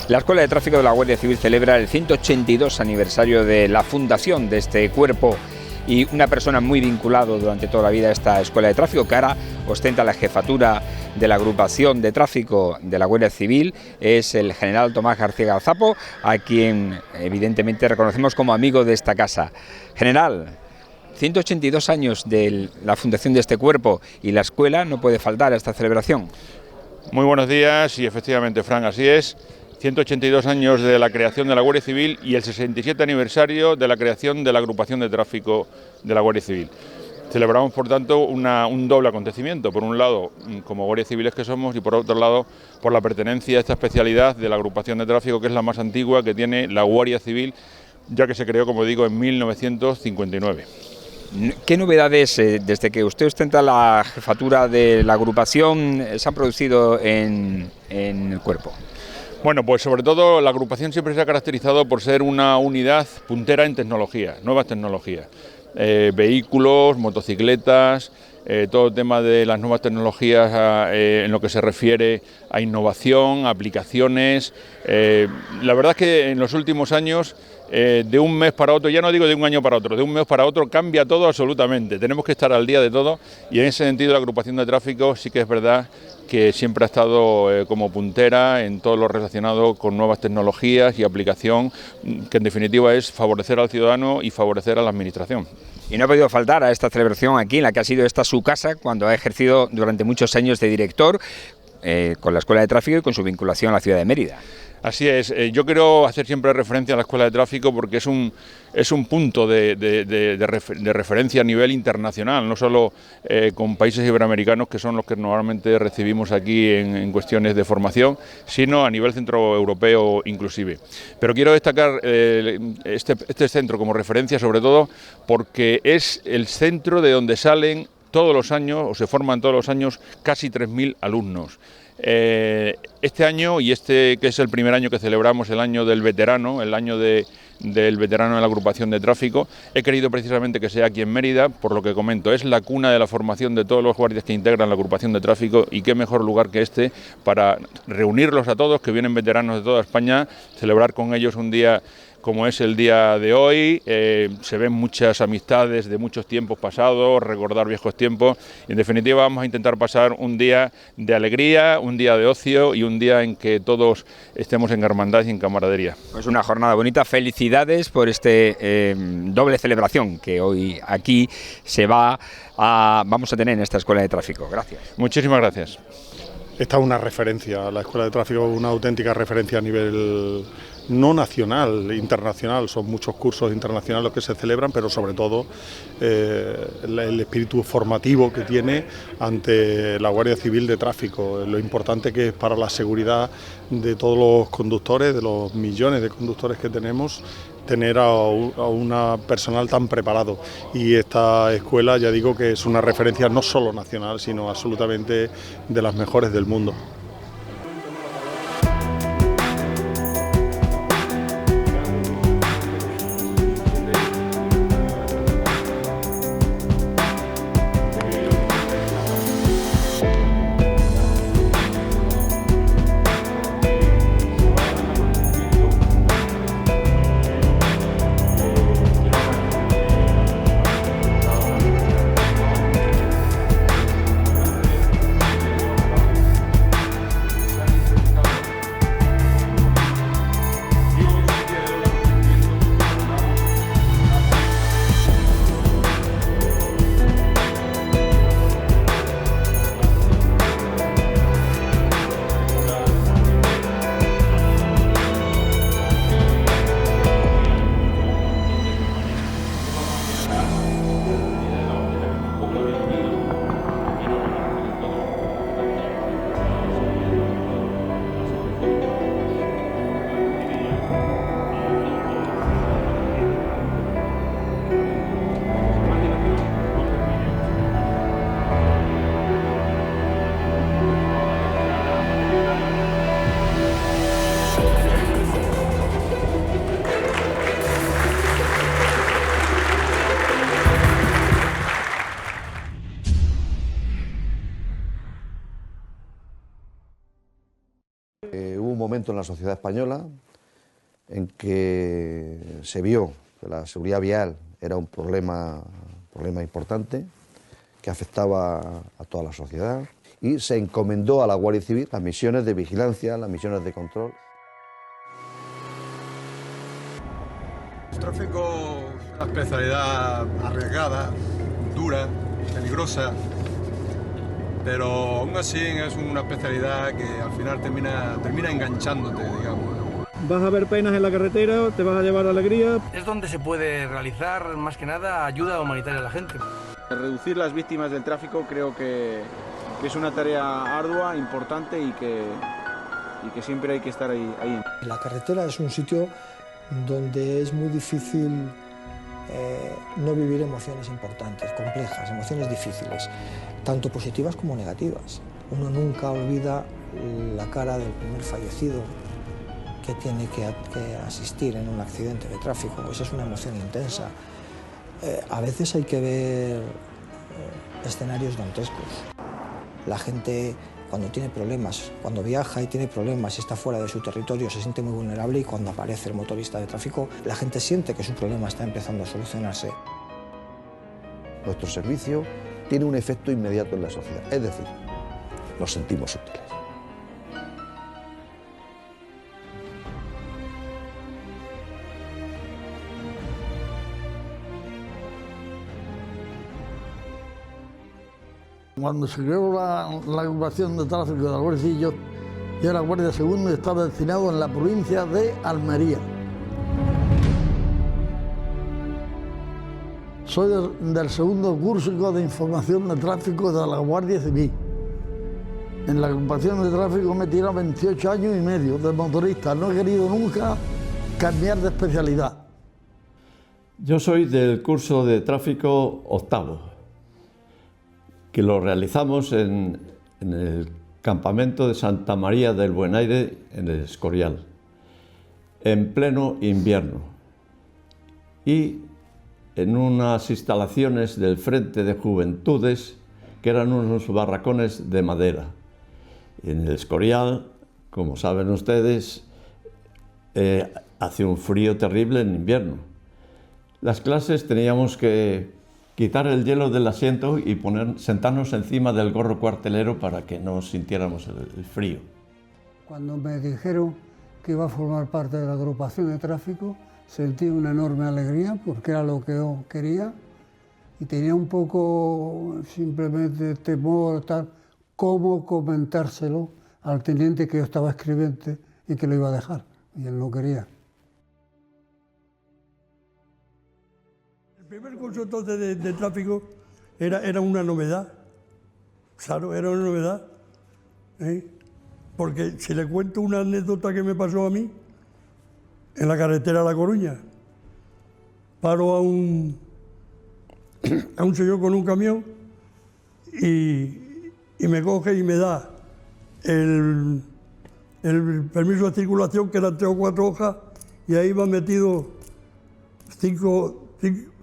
La Escuela de Tráfico de la Guardia Civil celebra el 182 aniversario de la fundación de este cuerpo, y una persona muy vinculado durante toda la vida a esta Escuela de Tráfico, que ahora ostenta la jefatura de la agrupación de tráfico de la Guardia Civil, es el general Tomás García Gazapo, a quien evidentemente reconocemos como amigo de esta casa. General, 182 años de la fundación de este cuerpo, y la escuela no puede faltar a esta celebración. Muy buenos días, y efectivamente, Fran, así es. 182 años de la creación de la Guardia Civil y el 67 aniversario de la creación de la agrupación de tráfico de la Guardia Civil. Celebramos, por tanto, un doble acontecimiento. Por un lado, como guardias civiles que somos, y por otro lado, por la pertenencia a esta especialidad de la agrupación de tráfico, que es la más antigua que tiene la Guardia Civil, ya que se creó, como digo, en 1959. ¿Qué novedades, desde que usted ostenta la jefatura de la agrupación, se han producido en el cuerpo? Bueno, pues sobre todo la agrupación siempre se ha caracterizado por ser una unidad puntera en tecnología, nuevas tecnologías, vehículos, motocicletas, todo el tema de las nuevas tecnologías en lo que se refiere a innovación, a aplicaciones. La verdad es que en los últimos años, de un mes para otro, ya no digo de un año para otro, de un mes para otro cambia todo absolutamente. Tenemos que estar al día de todo y en ese sentido la agrupación de tráfico sí que es verdad que siempre ha estado como puntera en todo lo relacionado con nuevas tecnologías y aplicación, que en definitiva es favorecer al ciudadano y favorecer a la administración. Y no ha podido faltar a esta celebración aquí, en la que ha sido esta su casa, cuando ha ejercido durante muchos años de director con la Escuela de Tráfico y con su vinculación a la ciudad de Mérida. Así es, yo quiero hacer siempre referencia a la Escuela de Tráfico porque es un punto de referencia a nivel internacional, no solo con países iberoamericanos, que son los que normalmente recibimos aquí en cuestiones de formación, sino a nivel centroeuropeo inclusive. Pero quiero destacar este centro como referencia sobre todo porque es el centro de donde salen todos los años, o se forman todos los años, casi 3.000 alumnos. Este año, y este que es el primer año que celebramos el año del veterano, el año del veterano de la agrupación de tráfico, he querido precisamente que sea aquí en Mérida, por lo que comento, es la cuna de la formación de todos los guardias que integran la agrupación de tráfico, y qué mejor lugar que este para reunirlos a todos, que vienen veteranos de toda España, celebrar con ellos un día como es el día de hoy. Se ven muchas amistades de muchos tiempos pasados, recordar viejos tiempos, y en definitiva vamos a intentar pasar un día de alegría, un día de ocio y un día en que todos estemos en hermandad y en camaradería. Pues una jornada bonita, felicidades por este doble celebración que hoy aquí vamos a tener en esta Escuela de Tráfico. Gracias. Muchísimas gracias. Esta es una referencia, la Escuela de Tráfico, una auténtica referencia a nivel no nacional, internacional. Son muchos cursos internacionales los que se celebran, pero sobre todo el espíritu formativo que tiene ante la Guardia Civil de Tráfico, lo importante que es para la seguridad de todos los conductores, de los millones de conductores que tenemos, tener a un personal tan preparado. Y esta escuela, ya digo, que es una referencia no solo nacional, sino absolutamente de las mejores del mundo. Hubo un momento en la sociedad española en que se vio que la seguridad vial era un problema importante que afectaba a toda la sociedad, y se encomendó a la Guardia Civil las misiones de vigilancia, las misiones de control. El tráfico es una especialidad arriesgada, dura, peligrosa, pero aún así es una especialidad que al final termina enganchándote, digamos. Vas a ver penas en la carretera, te vas a llevar alegría. Es donde se puede realizar, más que nada, ayuda humanitaria a la gente. Reducir las víctimas del tráfico creo que es una tarea ardua, importante y que siempre hay que estar ahí. La carretera es un sitio donde es muy difícil no vivir emociones importantes, complejas, emociones difíciles, tanto positivas como negativas. Uno nunca olvida la cara del primer fallecido que tiene que asistir en un accidente de tráfico. Esa es una emoción intensa. A veces hay que ver escenarios dantescos. La gente, cuando tiene problemas, cuando viaja y tiene problemas y está fuera de su territorio, se siente muy vulnerable, y cuando aparece el motorista de tráfico, la gente siente que su problema está empezando a solucionarse. Nuestro servicio tiene un efecto inmediato en la sociedad, es decir, nos sentimos útiles. Cuando se creó la agrupación de tráfico de la Guardia Civil, yo era guardia segundo y estaba destinado en la provincia de Almería. Soy del segundo curso de información de tráfico de la Guardia Civil. En la agrupación de tráfico me he tirado 28 años y medio de motorista. No he querido nunca cambiar de especialidad. Yo soy del curso de tráfico octavo, que lo realizamos en el campamento de Santa María del Buen Aire, en el Escorial, en pleno invierno, y en unas instalaciones del Frente de Juventudes, que eran unos barracones de madera. En el Escorial, como saben ustedes, hace un frío terrible en invierno. Las clases teníamos que quitar el hielo del asiento y sentarnos encima del gorro cuartelero para que no sintiéramos el frío. Cuando me dijeron que iba a formar parte de la agrupación de tráfico, sentí una enorme alegría porque era lo que yo quería, y tenía un poco simplemente temor, tal, cómo comentárselo al teniente que yo estaba escribiente y que lo iba a dejar, y él no quería. El primer curso entonces de tráfico era una novedad, claro, era una novedad, porque si le cuento una anécdota que me pasó a mí, en la carretera de La Coruña, paro a un señor con un camión y me coge y me da el permiso de circulación, que eran 3 o 4 hojas, y ahí va metido 5,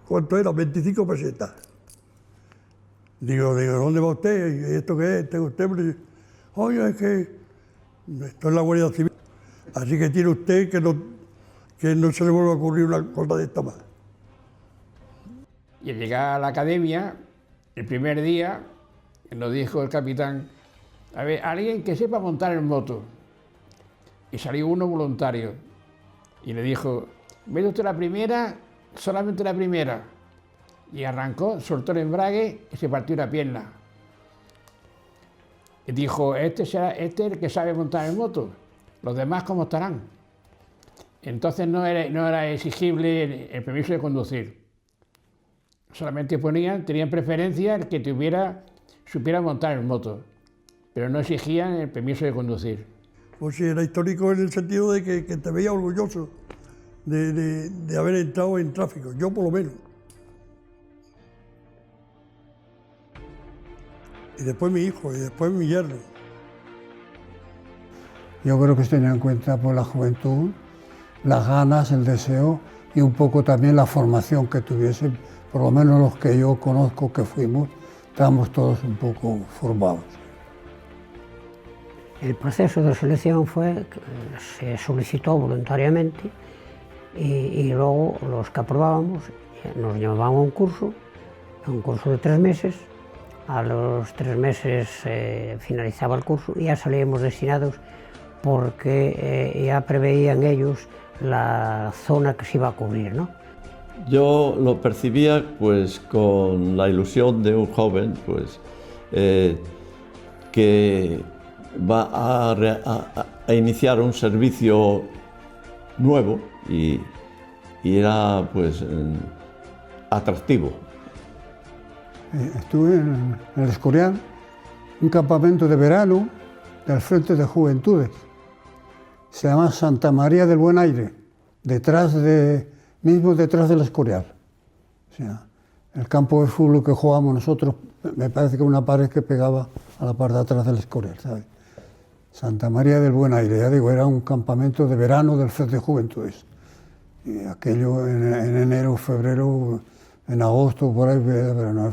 ¿cuánto era? 25 pesetas. Digo, ¿dónde va usted? ¿Y esto qué es? Usted? Oye, es que esto es la Guardia Civil, así que tiene usted que no se le vuelva a ocurrir una cosa de esta más. Y al llegar a la academia, el primer día, nos dijo el capitán, a ver, alguien que sepa montar en moto. Y salió uno voluntario y le dijo, ¿ve usted la primera? Solamente la primera. Y arrancó, soltó el embrague y se partió una pierna. Y dijo, este es el que sabe montar en moto, los demás ¿cómo estarán? Entonces no era exigible el permiso de conducir. Solamente tenían preferencia el que supiera montar en moto, pero no exigían el permiso de conducir. Pues sí, era histórico en el sentido de que te veía orgulloso de haber entrado en tráfico, yo por lo menos. Y después mi hijo, y después mi yerno. Yo creo que se tenía en cuenta por la juventud, las ganas, el deseo y un poco también la formación que tuviesen, por lo menos los que yo conozco que fuimos, estábamos todos un poco formados. El proceso de selección se solicitó voluntariamente y luego los que aprobábamos nos llamaban a un curso de 3 meses. A los 3 meses finalizaba el curso y ya salíamos destinados porque ya preveían ellos la zona que se iba a cubrir, ¿no? Yo lo percibía pues con la ilusión de un joven pues que va a iniciar un servicio nuevo y era pues atractivo. Estuve en el Escorial, un campamento de verano del Frente de Juventudes. Se llama Santa María del Buen Aire, mismo detrás del Escorial. O sea, el campo de fútbol que jugábamos nosotros, me parece que una pared que pegaba a la parte de atrás del Escorial, ¿sabes? Santa María del Buen Aire, ya digo, era un campamento de verano del Frente de Juventudes. Y aquello en enero, febrero, en agosto, por ahí, pero no,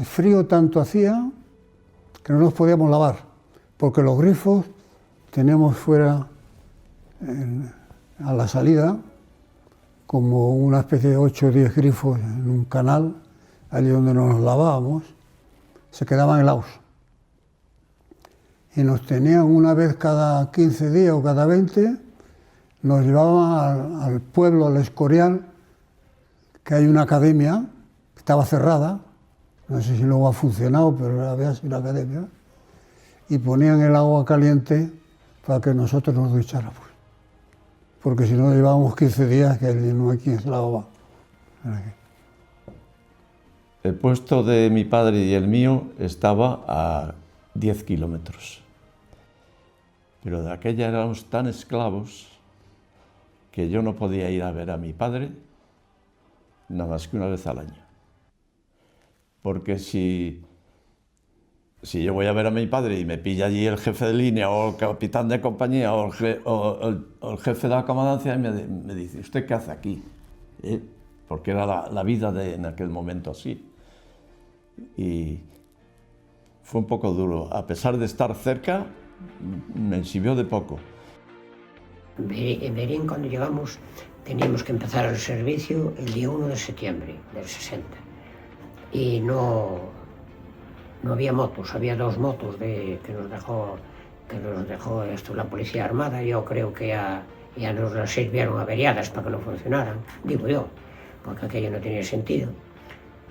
frío tanto hacía que no nos podíamos lavar, porque los grifos teníamos fuera, a la salida, como una especie de 8 o 10 grifos en un canal, allí donde nos lavábamos, se quedaban helados. Y nos tenían una vez cada 15 días o cada 20, nos llevaban al pueblo, al Escorial, que hay una academia, que estaba cerrada, no sé si luego ha funcionado, pero había sido una academia, y ponían el agua caliente para que nosotros nos ducháramos. Porque si no llevábamos 15 días que no hay quien se lavaba. El puesto de mi padre y el mío estaba a 10 kilómetros. Pero de aquella éramos tan esclavos que yo no podía ir a ver a mi padre nada más que una vez al año. Porque si yo voy a ver a mi padre y me pilla allí el jefe de línea o el capitán de compañía o el jefe de la comandancia y me dice, ¿usted qué hace aquí? Porque era la vida en aquel momento así. Y fue un poco duro. A pesar de estar cerca, me sirvió de poco. En Berín, cuando llegamos, teníamos que empezar el servicio el día 1 de septiembre del 60. Y no había motos, había 2 motos que nos dejó la Policía Armada. Yo creo que ya nos las sirvieron averiadas para que no funcionaran, digo yo, porque aquello no tenía sentido.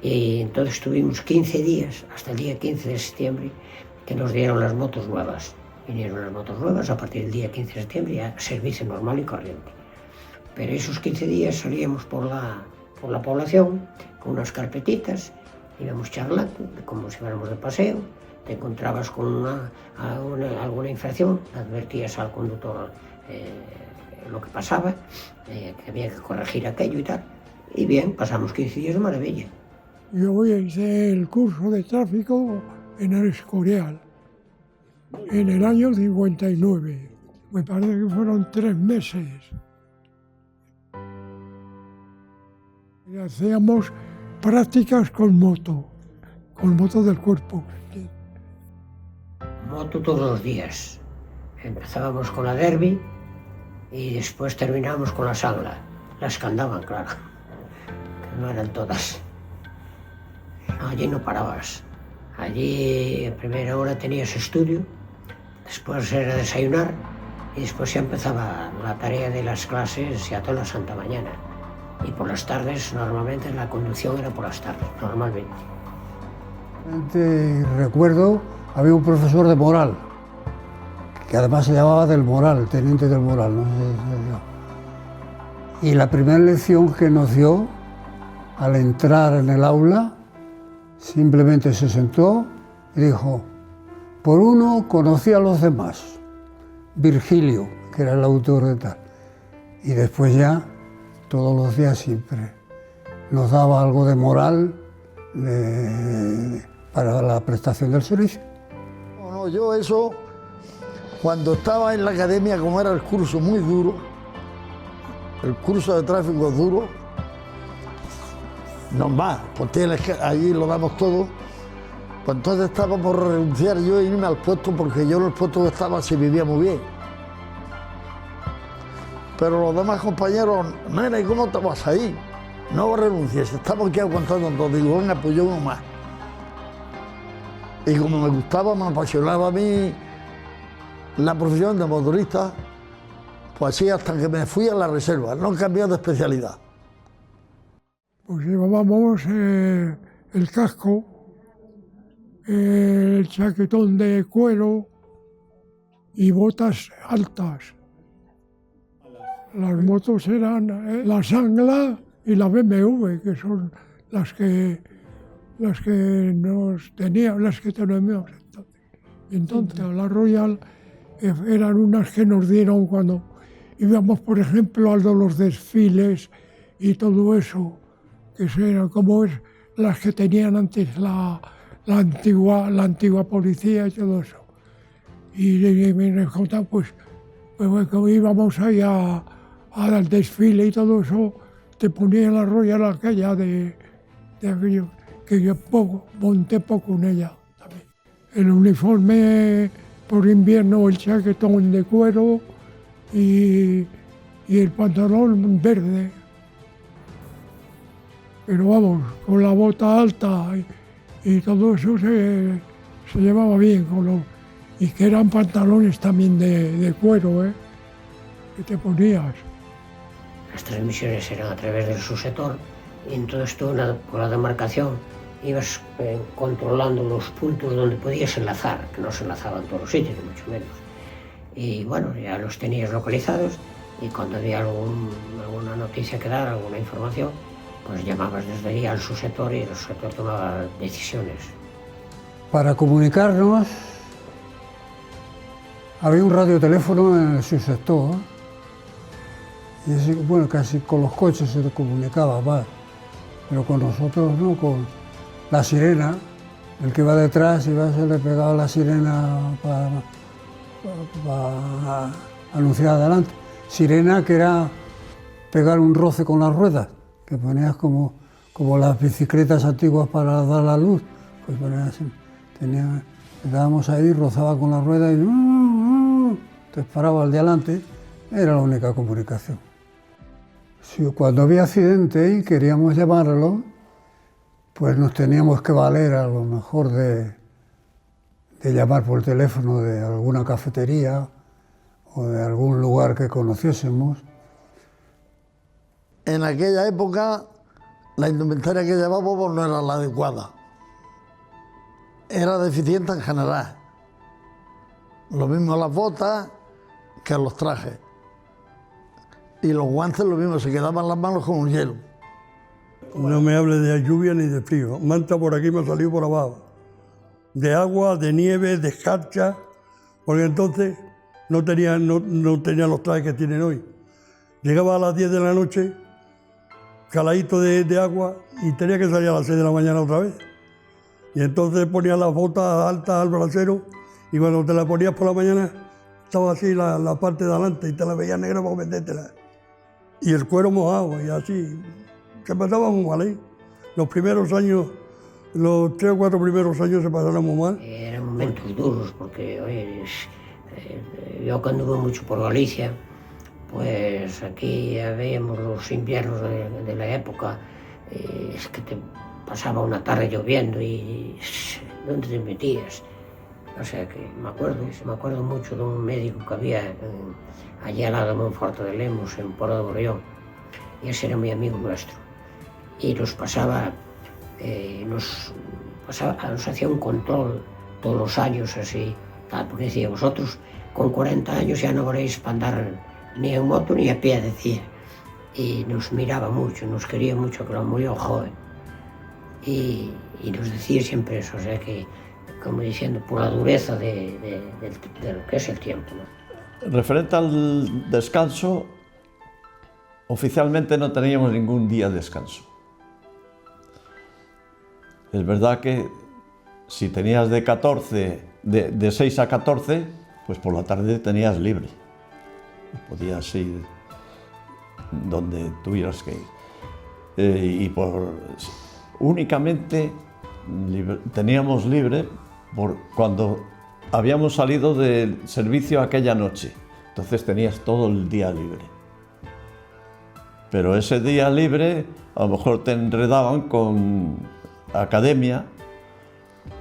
Y entonces tuvimos 15 días, hasta el día 15 de septiembre, que nos dieron las motos nuevas. Vinieron las motos nuevas a partir del día 15 de septiembre, ya servicio normal y corriente. Pero esos 15 días salíamos por la población con unas carpetitas, íbamos charlando, como si fuéramos de paseo, te encontrabas con alguna infracción, advertías al conductor lo que pasaba, que había que corregir aquello y tal. Y bien, pasamos 15 días de maravilla. Yo hice el curso de tráfico en el Escorial, en el año 59. Me parece que fueron 3 meses. Y hacíamos prácticas con moto del cuerpo. Moto todos los días. Empezábamos con la Derby y después terminábamos con la Sangla. Las que andaban, claro, que no eran todas. Allí no parabas. Allí en primera hora tenías estudio, después era desayunar y después ya empezaba la tarea de las clases ya toda la santa mañana. Y por las tardes, normalmente la conducción era por las tardes, normalmente. Recuerdo, había un profesor de Moral, que además se llamaba Del Moral, teniente del Moral, no sé si. Y la primera lección que nos dio, al entrar en el aula, simplemente se sentó y dijo, por uno conocí a los demás, Virgilio, que era el autor de tal. Y después ya, todos los días siempre, nos daba algo de moral para la prestación del servicio. No, yo eso, cuando estaba en la academia, como era el curso muy duro, el curso de tráfico es duro, normal, pues allí lo damos todo, pues entonces estaba por renunciar yo e irme al puesto, porque yo en el puesto que estaba se vivía muy bien. Pero los demás compañeros, nena, ¿y cómo te vas a ir? No renuncies, estamos aquí aguantando todo. Digo, venga, pues yo uno más. Y como me gustaba, me apasionaba a mí la profesión de motorista, pues así hasta que me fui a la reserva, no cambié de especialidad. Pues llevábamos el casco, el chaquetón de cuero y botas altas. Las motos eran la Sangla y la BMW, que son las que tenemos entonces. Entonces la Royal eran unas que nos dieron cuando íbamos, por ejemplo, a los desfiles y todo eso, que eran como las que tenían antes la antigua policía y todo eso. Y me contaban, pues como íbamos ahí al desfile y todo eso, te ponían la Royal aquella de aquello. que yo monté poco en ella también. El uniforme por invierno, el chaquetón de cuero y el pantalón verde. Pero vamos, con la bota alta y todo eso se llevaba bien. Y que eran pantalones también de cuero, que te ponías. Las transmisiones eran a través del subsector y entonces tú con la demarcación ibas controlando los puntos donde podías enlazar, que no se enlazaban todos los sitios, ni mucho menos. Y bueno, ya los tenías localizados y cuando había alguna noticia que dar, alguna información, pues llamabas desde ahí al subsector y el subsector tomaba decisiones. Para comunicarnos había un radioteléfono en el subsector y ese, bueno, casi con los coches se comunicaba más, pero con nosotros no, con la sirena. El que iba detrás se le pegaba la sirena para anunciar adelante. Sirena que era pegar un roce con las ruedas, que ponías como las bicicletas antiguas para dar la luz, pues ponías, le dábamos ahí, rozaba con la rueda y te paraba al de adelante, era la única comunicación. Si cuando había accidente y queríamos llamarlo, pues nos teníamos que valer a lo mejor de llamar por teléfono de alguna cafetería o de algún lugar que conociésemos. En aquella época la indumentaria que llevábamos no era la adecuada. Era deficiente en general. Lo mismo las botas que los trajes. Y los guantes lo mismo, se quedaban las manos con un hielo. No me hable de lluvia ni de frío. Manta por aquí me ha salido por abajo. De agua, de nieve, de escarcha, porque entonces no tenían los trajes que tienen hoy. Llegaba a las 10 de la noche, caladito de agua, y tenía que salir a las 6 de la mañana otra vez. Y entonces ponía las botas altas al brasero, y cuando te las ponías por la mañana, estaba así la parte de adelante, y te la veías negra para metértela. Y el cuero mojado, y así. Se pasaba muy mal, ¿eh? Los primeros años, los 3 o 4 primeros años se pasaron muy mal. Eran momentos duros, porque oye, yo que anduve mucho por Galicia, pues aquí veíamos los inviernos de la época, es que te pasaba una tarde lloviendo y ¿dónde te metías? O sea que me acuerdo mucho de un médico que había allí al lado de Monforte de Lemos, en Poro de Borrión, y ese era muy amigo nuestro. Y nos hacía un control todos los años así, tal, porque decía, vosotros con 40 años ya no veréis para andar ni en moto ni a pie, decía. Y nos miraba mucho, nos quería mucho, que era muy joven. Y nos decía siempre eso, o sea que, como diciendo, por la dureza de lo que es el tiempo, ¿no? Referente al descanso, oficialmente no teníamos ningún día de descanso. Es verdad que si tenías de 6 a 14, pues por la tarde tenías libre. Podías ir donde tuvieras que ir. Únicamente teníamos libre cuando habíamos salido del servicio aquella noche. Entonces tenías todo el día libre. Pero ese día libre a lo mejor te enredaban con academia,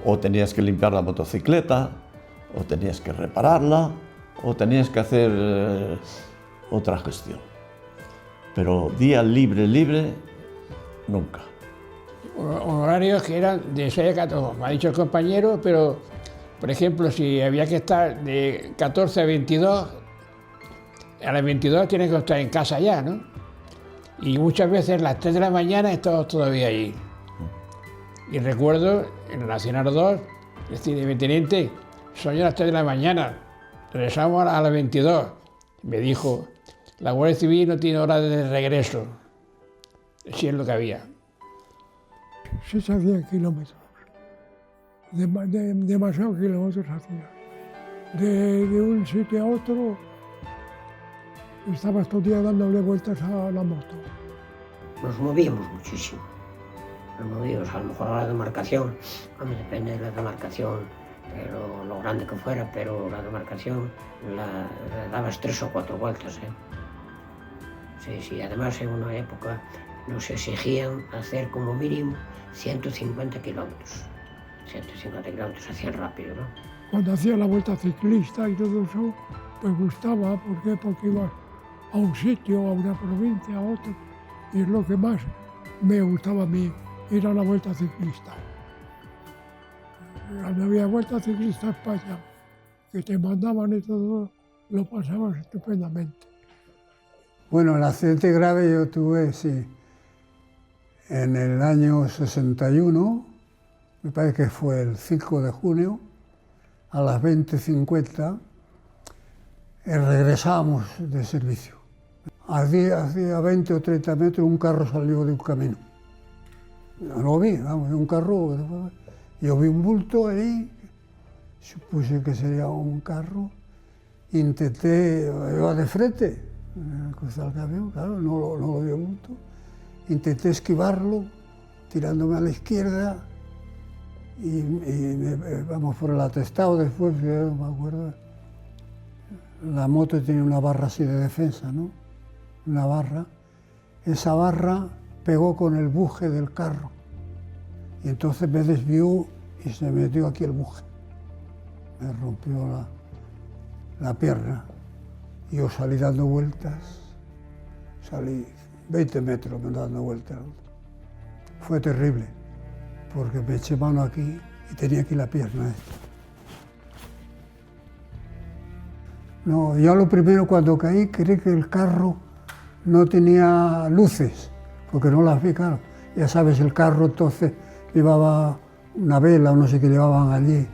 o tenías que limpiar la motocicleta, o tenías que repararla, o tenías que hacer otra gestión. Pero día libre, nunca. Horarios que eran de 6 a 14, me ha dicho el compañero, pero por ejemplo, si había que estar de 14 a 22, a las 22 tienes que estar en casa ya, ¿no? Y muchas veces a las 3 de la mañana estábamos todavía allí. Y recuerdo en el Nacional 2, decir, mi teniente, son ya las 3 de la mañana, regresamos a las 22. Me dijo, la Guardia Civil no tiene hora de regreso. Sí es lo que había. Sí se hacían kilómetros, demasiados kilómetros hacía. De un sitio a otro, estabas todo el día dándole vueltas a la moto. Nos movíamos muchísimo. como digo, a lo mejor la demarcación, depende de la demarcación, pero lo grande que fuera, pero la demarcación la dabas 3 o 4 vueltas. Sí, además en una época nos exigían hacer como mínimo 150 kilómetros. 150 kilómetros hacían rápido, ¿no? Cuando hacía la vuelta ciclista y todo eso, pues gustaba. ¿Por qué? Porque ibas a un sitio, a una provincia, a otro, y es lo que más me gustaba a mí, ir a la vuelta ciclista. Cuando había vuelta ciclista a España, que te mandaban y todo, lo pasabas estupendamente. Bueno, el accidente grave yo tuve, sí, en el año 61, me parece que fue el 5 de junio, a las 20:50, regresábamos de servicio. Hacía 20 o 30 metros un carro salió de un camino. No lo vi, vamos, de un carro. Yo vi un bulto ahí, supuse que sería un carro, intenté, iba de frente, cruzar el camión, claro, no lo vi el bulto. Intenté esquivarlo, tirándome a la izquierda, y vamos por el atestado después, yo no me acuerdo. La moto tenía una barra así de defensa, ¿no? Una barra. Esa barra pegó con el buje del carro. Y entonces me desvió y se metió aquí el buje. Me rompió la pierna. Y yo salí dando vueltas. Salí 20 metros dando vueltas. Fue terrible, porque me eché mano aquí y tenía aquí la pierna esta. No, yo lo primero cuando caí creí que el carro no tenía luces, porque no las vi, claro. Ya sabes, el carro entonces llevaba una vela o no sé qué llevaban allí.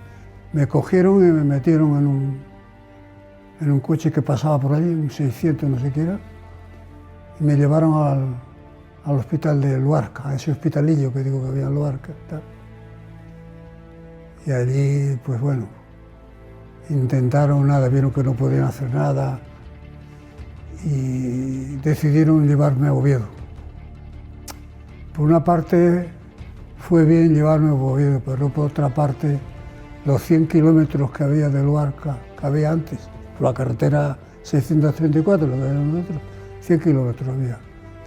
Me cogieron y me metieron en un coche que pasaba por allí, un 600 no sé qué era, y me llevaron al hospital de Luarca, a ese hospitalillo que digo que había en Luarca y tal. Y allí, pues bueno, intentaron nada, vieron que no podían hacer nada y decidieron llevarme a Oviedo. Por una parte fue bien llevarme a Oviedo, pero por otra parte los 100 kilómetros que había de Luarca, que había antes, por la carretera 634, lo que era nosotros, 100 kilómetros había.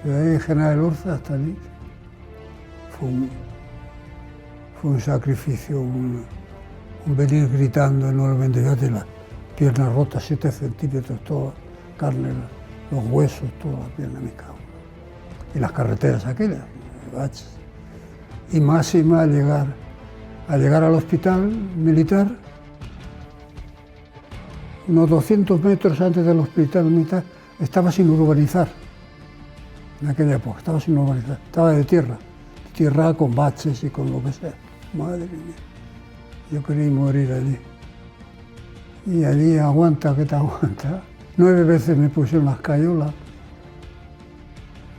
Desde ahí General Orza hasta allí. Fue un sacrificio, un venir gritando enormemente, fíjate, las piernas rotas, 7 centímetros, toda carne, los huesos, toda la pierna, me cago. Y las carreteras aquellas, baches. Y máxima al llegar al hospital militar, unos 200 metros antes del hospital militar, estaba sin urbanizar. En aquella época, estaba sin urbanizar, estaba de tierra con baches y con lo que sea. Madre mía. Yo quería morir allí. Y allí aguanta, que te aguanta. 9 veces me pusieron las cayolas.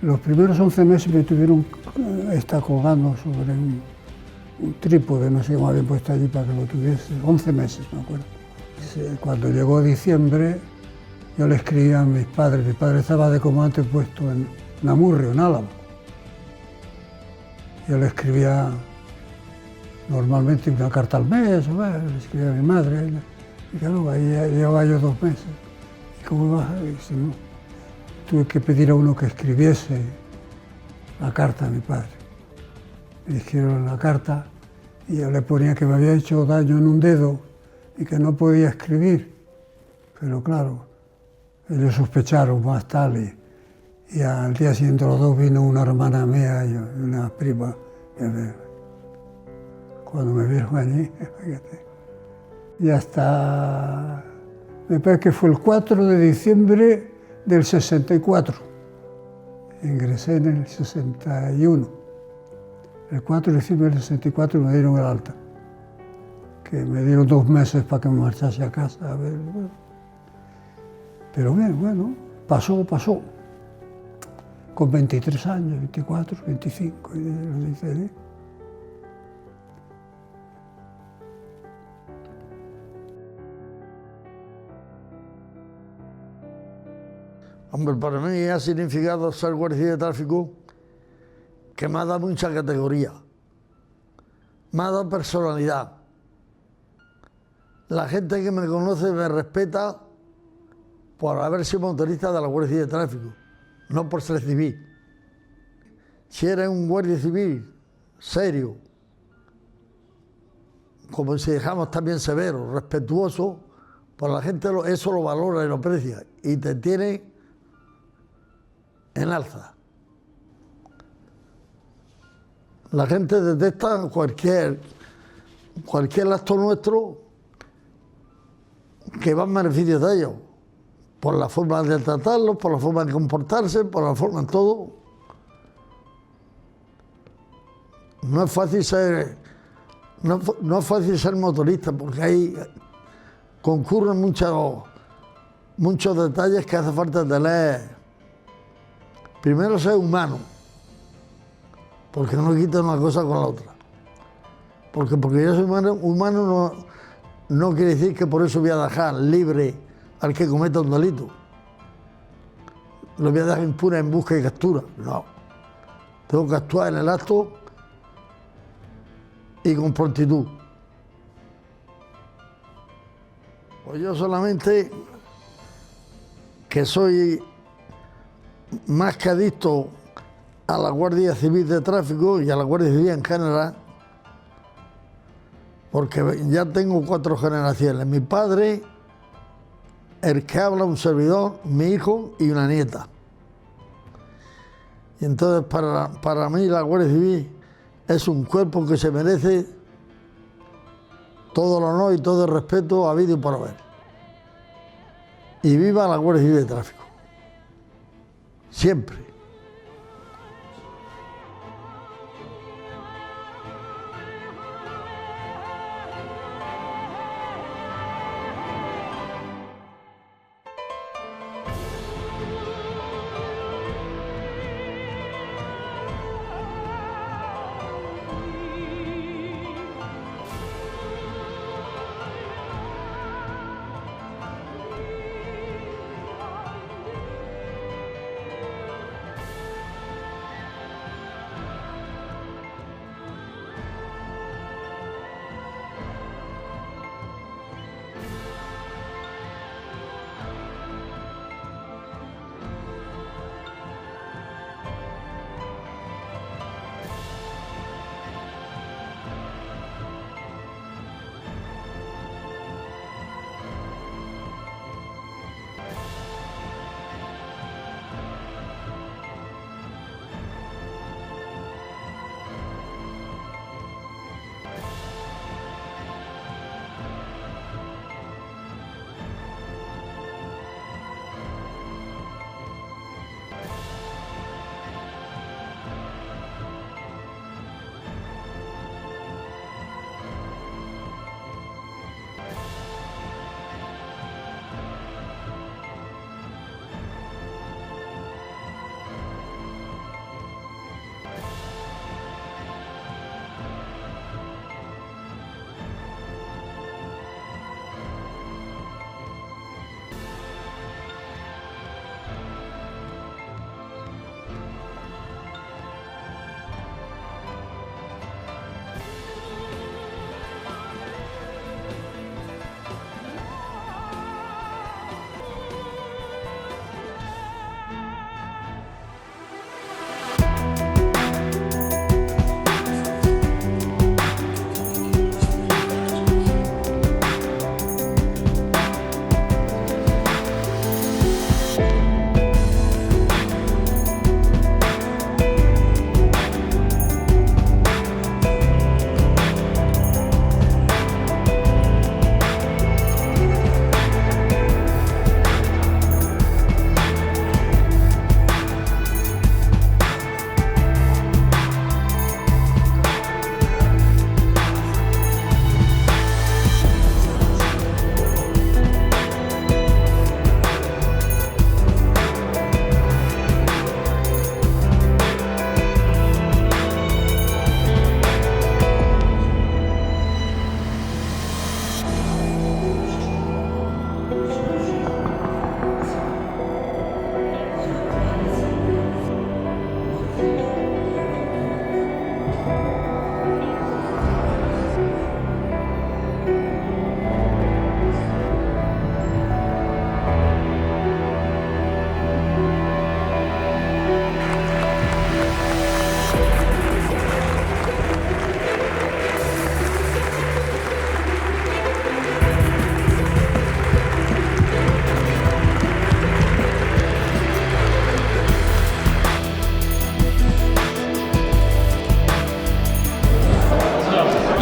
Los primeros 11 meses me tuvieron colgando sobre un trípode, no sé cómo habían puesto allí para que lo tuviese. 11 meses, me acuerdo. Cuando llegó diciembre, yo le escribí a mis padres. Mi padre estaba de comandante puesto en Amurrio, en Álava. Yo le escribía normalmente una carta al mes, le escribía a mi madre, y claro, ahí llevaba yo 2 meses. ¿Y cómo iba? Si no, tuve que pedir a uno que escribiese la carta a mi padre. Me escribieron la carta y yo le ponía que me había hecho daño en un dedo y que no podía escribir. Pero claro, ellos sospecharon más tal y al día siguiente los dos vino una hermana mía y una prima. Cuando me vieron allí, fíjate, y hasta, me parece que fue el 4 de diciembre del 64. Ingresé en el 61. El 4 de diciembre del 64 me dieron el alta, que me dieron 2 meses para que me marchase a casa. A ver, bueno. Pero bien, bueno, pasó. Con 23 años, 24, 25, y lo dice allí. Hombre, para mí ha significado ser guardia de tráfico que me ha dado mucha categoría. me ha dado personalidad. La gente que me conoce me respeta por haber sido motorista de la Guardia Civil de Tráfico, no por ser civil. Si eres un guardia civil serio, como si dejamos también severo, respetuoso, pues la gente eso lo valora y lo aprecia y te tiene en alza. La gente detecta cualquier acto nuestro que va en beneficio de ellos, por la forma de tratarlos, por la forma de comportarse, por la forma en todo. No es fácil ser motorista porque ahí concurren muchos detalles que hace falta tener. Primero, ser humano, porque no quita una cosa con la otra. Porque yo soy humano no quiere decir que por eso voy a dejar libre al que cometa un delito. Lo voy a dejar impune en busca y captura. No. Tengo que actuar en el acto y con prontitud. Pues yo solamente, que soy más que adicto a la Guardia Civil de Tráfico y a la Guardia Civil en general, porque ya tengo 4 generaciones. Mi padre, el que habla, un servidor, mi hijo y una nieta. Y entonces para mí la Guardia Civil es un cuerpo que se merece todo el honor y todo el respeto habido y por haber. Y viva la Guardia Civil de Tráfico. Siempre.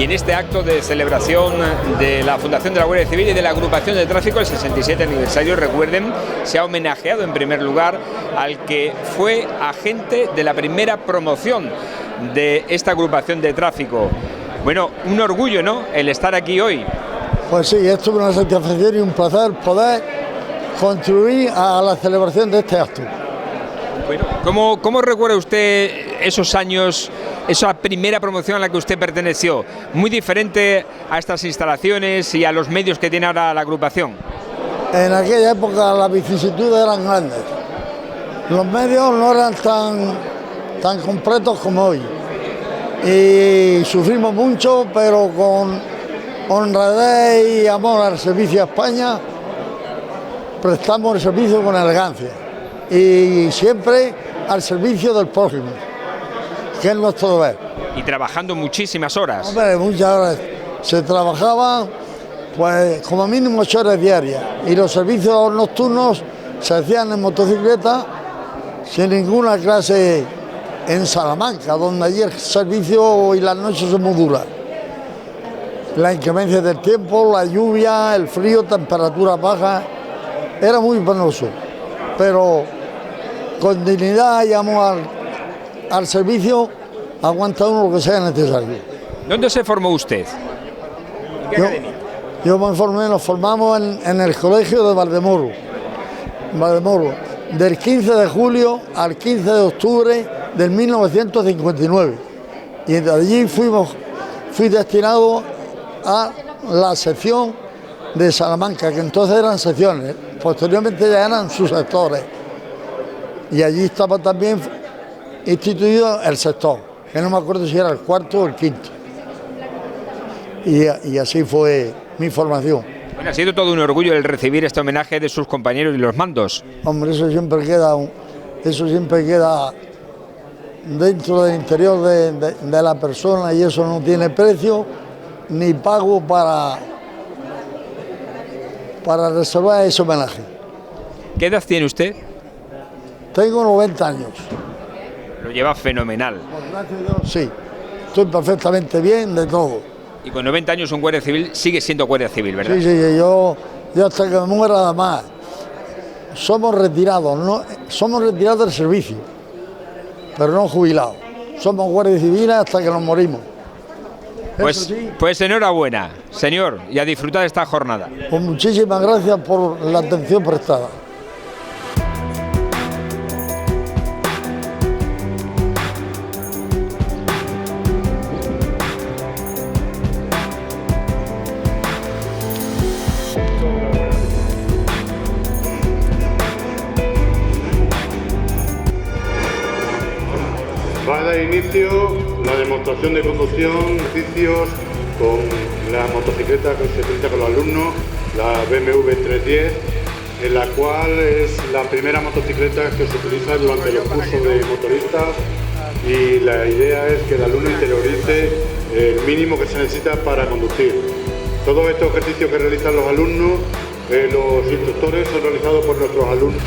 Y en este acto de celebración de la Fundación de la Guardia Civil y de la Agrupación de Tráfico, el 67 aniversario, recuerden, se ha homenajeado en primer lugar al que fue agente de la primera promoción de esta agrupación de tráfico. Bueno, un orgullo, ¿no?, el estar aquí hoy. Pues sí, esto es una satisfacción y un placer poder contribuir a la celebración de este acto. Bueno, ¿cómo recuerda usted esos años, esa primera promoción a la que usted perteneció? Muy diferente a estas instalaciones y a los medios que tiene ahora la agrupación. En aquella época las vicisitudes eran grandes. Los medios no eran tan completos como hoy. Y sufrimos mucho, pero con honradez y amor al servicio a España, prestamos el servicio con elegancia y siempre al servicio del prójimo, que es nuestro deber. Y trabajando muchísimas horas. Hombre, muchas horas. Se trabajaba pues como mínimo 8 horas diarias y los servicios nocturnos se hacían en motocicleta sin ninguna clase en Salamanca, donde allí el servicio y las noches se modulan. La inclemencia del tiempo, la lluvia, el frío, temperaturas bajas, era muy penoso, pero con dignidad y amor al servicio aguanta uno lo que sea necesario. ¿Dónde se formó usted? ¿En qué academia? Yo me formé, nos formamos en el colegio de Valdemoro, del 15 de julio al 15 de octubre del 1959. Y de allí fui destinado a la sección de Salamanca, que entonces eran secciones, posteriormente ya eran subsectores. Y allí estaba también instituido el sector, que no me acuerdo si era el cuarto o el quinto. Y así fue mi formación. Bueno, ha sido todo un orgullo el recibir este homenaje de sus compañeros y los mandos. Hombre, eso siempre queda dentro del interior de la persona, y eso no tiene precio ni pago para reservar ese homenaje. ¿Qué edad tiene usted? Tengo 90 años. Lo lleva fenomenal. Pues gracias a Dios, sí. Estoy perfectamente bien de todo. Y con 90 años un guardia civil sigue siendo guardia civil, ¿verdad? Sí, yo hasta que me muera nada más. Somos retirados, ¿no? Somos retirados del servicio, pero no jubilados. Somos guardias civiles hasta que nos morimos. Pues enhorabuena, señor, y a disfrutar de esta jornada. Pues muchísimas gracias por la atención prestada. Va a dar inicio la demostración de conducción, ejercicios con la motocicleta que se utiliza con los alumnos, la BMW 310, en la cual es la primera motocicleta que se utiliza durante los cursos de motoristas, y la idea es que el alumno interiorice el mínimo que se necesita para conducir. Todos estos ejercicios que realizan los alumnos, los instructores, son realizados por nuestros alumnos.